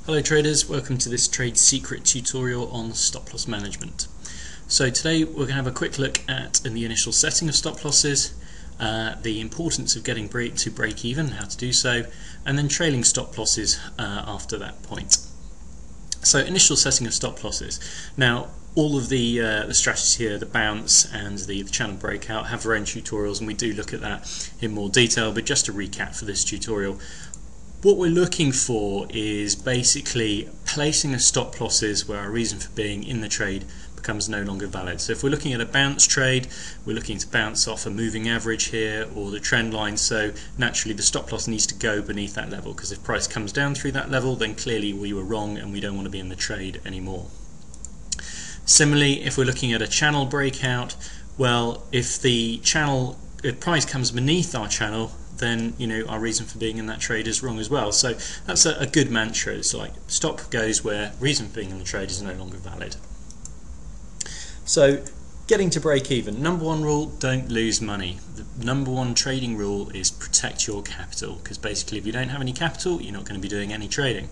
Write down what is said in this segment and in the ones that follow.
Hello traders, welcome to this trade secret tutorial on stop loss management. So today we're going to have a quick look at the initial setting of stop losses, the importance of getting to break even, how to do so, and then trailing stop losses after that point. So initial setting of stop losses. Now all of the strategies here, the bounce and the channel breakout, have their own tutorials and we do look at that in more detail, but just to recap for this tutorial, what we're looking for is basically placing a stop losses where our reason for being in the trade becomes no longer valid. So if we're looking at a bounce trade, we're looking to bounce off a moving average here or the trend line, so naturally the stop loss needs to go beneath that level, because if price comes down through that level, then clearly we were wrong and we don't want to be in the trade anymore. Similarly, if we're looking at a channel breakout, well, if price comes beneath our channel, then our reason for being in that trade is wrong as well. So that's a good mantra. It's like stop goes where reason for being in the trade is no longer valid. So getting to break even. Number one rule, don't lose money. The number one trading rule is protect your capital, because basically if you don't have any capital, you're not going to be doing any trading.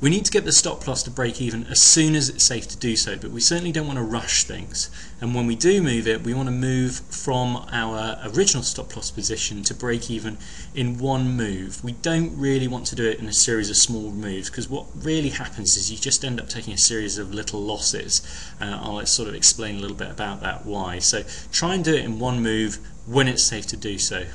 We need to get the stop loss to break even as soon as it's safe to do so, but we certainly don't want to rush things. And when we do move it, we want to move from our original stop loss position to break even in one move. We don't really want to do it in a series of small moves, because what really happens is you just end up taking a series of little losses. I'll sort of explain a little bit about that why. So try and do it in one move when it's safe to do so.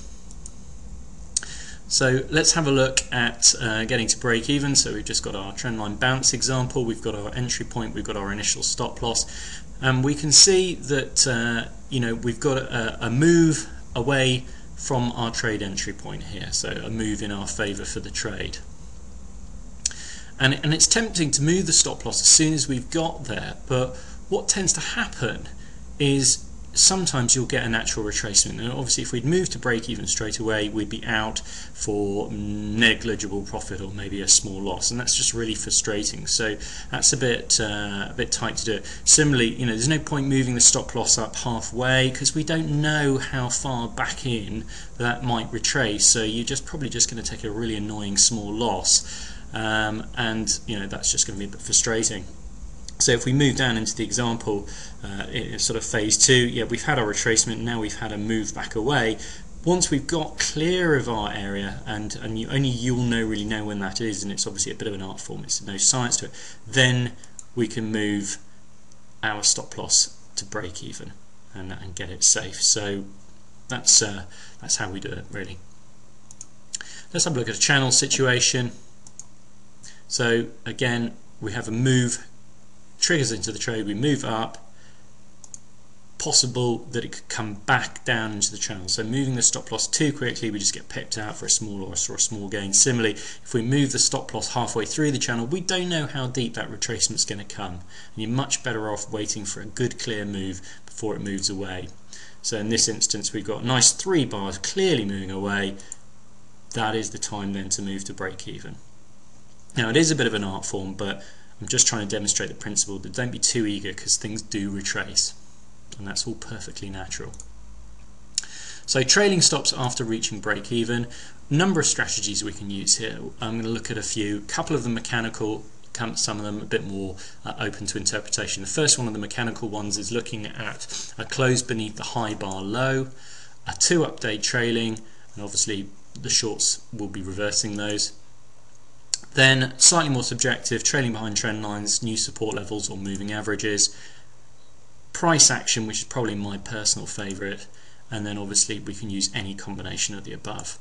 So let's have a look at getting to break even. So we've just got our trendline bounce example, we've got our entry point, we've got our initial stop loss, and we can see that we've got a move away from our trade entry point here, so a move in our favor for the trade. And it's tempting to move the stop loss as soon as we've got there, but what tends to happen is sometimes you'll get a natural retracement, and obviously if we'd moved to break even straight away, we'd be out for negligible profit or maybe a small loss, and that's just really frustrating. So that's a bit tight to do it. Similarly, there's no point moving the stop loss up halfway, because we don't know how far back in that might retrace, so you're probably just going to take a really annoying small loss, and that's just going to be a bit frustrating. So if we move down into the example, sort of phase 2, yeah, we've had our retracement, now we've had a move back away. Once we've got clear of our area, and only you'll really know when that is, and it's obviously a bit of an art form, it's no science to it, then we can move our stop loss to break even and get it safe. So that's how we do it, really. Let's have a look at a channel situation. So again, we have a move, triggers into the trade, we move up, possible that it could come back down into the channel. So moving the stop loss too quickly, we just get pipped out for a small loss or a small gain. Similarly, if we move the stop loss halfway through the channel, we don't know how deep that retracement is going to come, and you're much better off waiting for a good clear move before it moves away. So in this instance, we've got nice 3 bars clearly moving away. That is the time then to move to break even. Now it is a bit of an art form, but I'm just trying to demonstrate the principle that don't be too eager, because things do retrace, and that's all perfectly natural. So trailing stops after reaching break even, number of strategies we can use here. I'm going to look at a few, couple of them mechanical, some of them a bit more open to interpretation. The first one of the mechanical ones is looking at a close beneath the high bar low, a 2-up day trailing, and obviously the shorts will be reversing those. Then slightly more subjective, trailing behind trend lines, new support levels or moving averages, price action, which is probably my personal favourite, and then obviously we can use any combination of the above.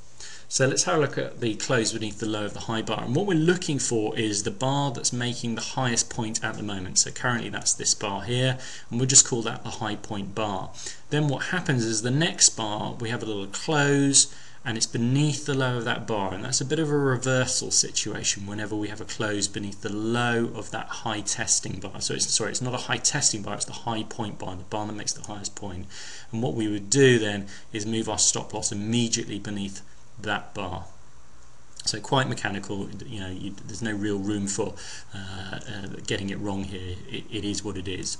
So let's have a look at the close beneath the low of the high bar, and what we're looking for is the bar that's making the highest point at the moment. So currently that's this bar here, and we'll just call that the high point bar. Then what happens is the next bar, we have a little close, and it's beneath the low of that bar, and that's a bit of a reversal situation whenever we have a close beneath the low of that high testing bar. So it's not a high testing bar, it's the high point bar, the bar that makes the highest point. And what we would do then is move our stop loss immediately beneath that bar. So quite mechanical, there's no real room for getting it wrong here. It is what it is.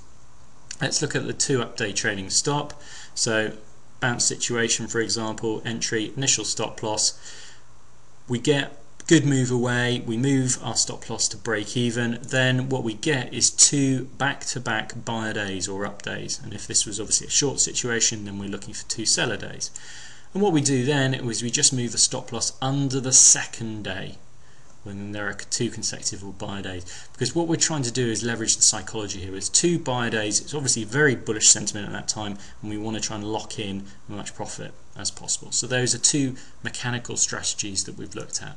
Let's look at the 2-up day trading stop. So bounce situation, for example, entry, initial stop loss. We get good move away, we move our stop loss to break even, then what we get is 2 back-to-back buyer days or up days, and if this was obviously a short situation, then we're looking for 2 seller days. And what we do then is we just move the stop loss under the second day when there are 2 consecutive buyer days, because what we're trying to do is leverage the psychology here. It's 2 buyer days, it's obviously very bullish sentiment at that time, and we want to try and lock in as much profit as possible. So those are 2 mechanical strategies that we've looked at.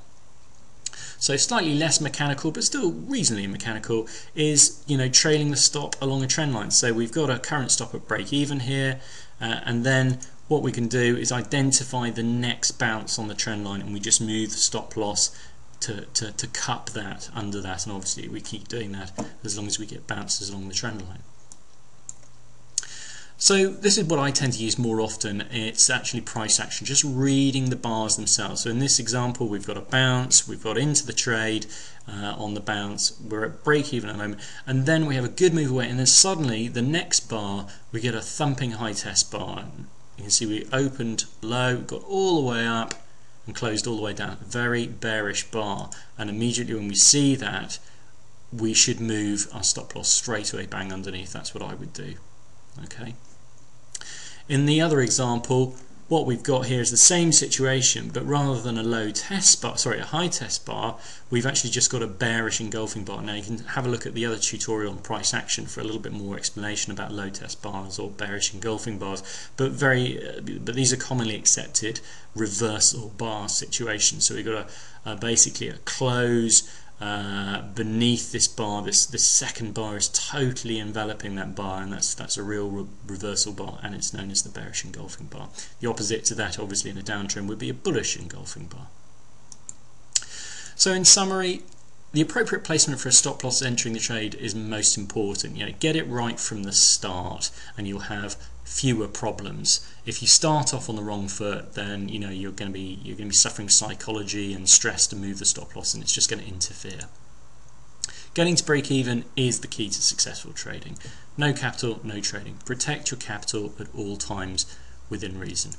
So slightly less mechanical, but still reasonably mechanical, is trailing the stop along a trend line. So we've got a current stop at break even here, and then what we can do is identify the next bounce on the trend line, and we just move the stop loss to cup that under that, and obviously we keep doing that as long as we get bounces along the trend line. So this is what I tend to use more often. It's actually price action, just reading the bars themselves. So in this example, we've got a bounce, we've got into the trade on the bounce, we're at break even at the moment, and then we have a good move away, and then suddenly the next bar we get a thumping high test bar. You can see we opened low, got all the way up and closed all the way down. Very bearish bar, and immediately when we see that, we should move our stop loss straight away bang underneath. That's what I would do. Okay. In the other example, what we've got here is the same situation, but rather than a low test bar, sorry, a high test bar, we've actually just got a bearish engulfing bar. Now you can have a look at the other tutorial on price action for a little bit more explanation about low test bars or bearish engulfing bars, but these are commonly accepted reversal bar situations. So we've got basically a close beneath this bar. This second bar is totally enveloping that bar, and that's a real reversal bar, and it's known as the bearish engulfing bar. The opposite to that, obviously, in a downtrend would be a bullish engulfing bar. So in summary, the appropriate placement for a stop loss entering the trade is most important. Get it right from the start, and you'll have fewer problems. If you start off on the wrong foot, then you're going to be suffering psychology and stress to move the stop loss, and it's just going to interfere. Getting to break even is the key to successful trading. No capital, no trading. Protect your capital at all times within reason.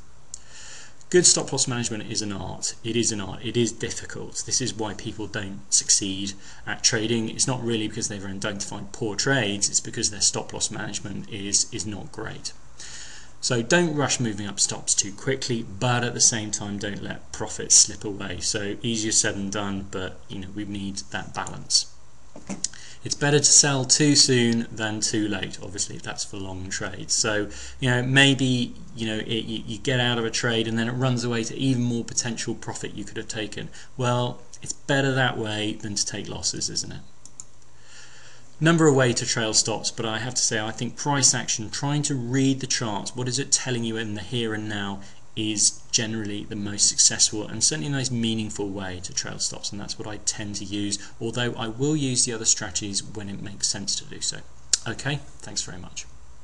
Good stop loss management is an art. It is an art. It is difficult. This is why people don't succeed at trading. It's not really because they've identified poor trades, it's because their stop loss management is not great. So don't rush moving up stops too quickly, but at the same time don't let profits slip away. So easier said than done, but we need that balance. It's better to sell too soon than too late. Obviously, that's for long trades. So maybe you get out of a trade and then it runs away to even more potential profit you could have taken. Well, it's better that way than to take losses, isn't it? Number of ways to trail stops, but I have to say I think price action, trying to read the charts, what is it telling you in the here and now, is generally the most successful and certainly the most meaningful way to trail stops, and that's what I tend to use, although I will use the other strategies when it makes sense to do so. Okay, thanks very much.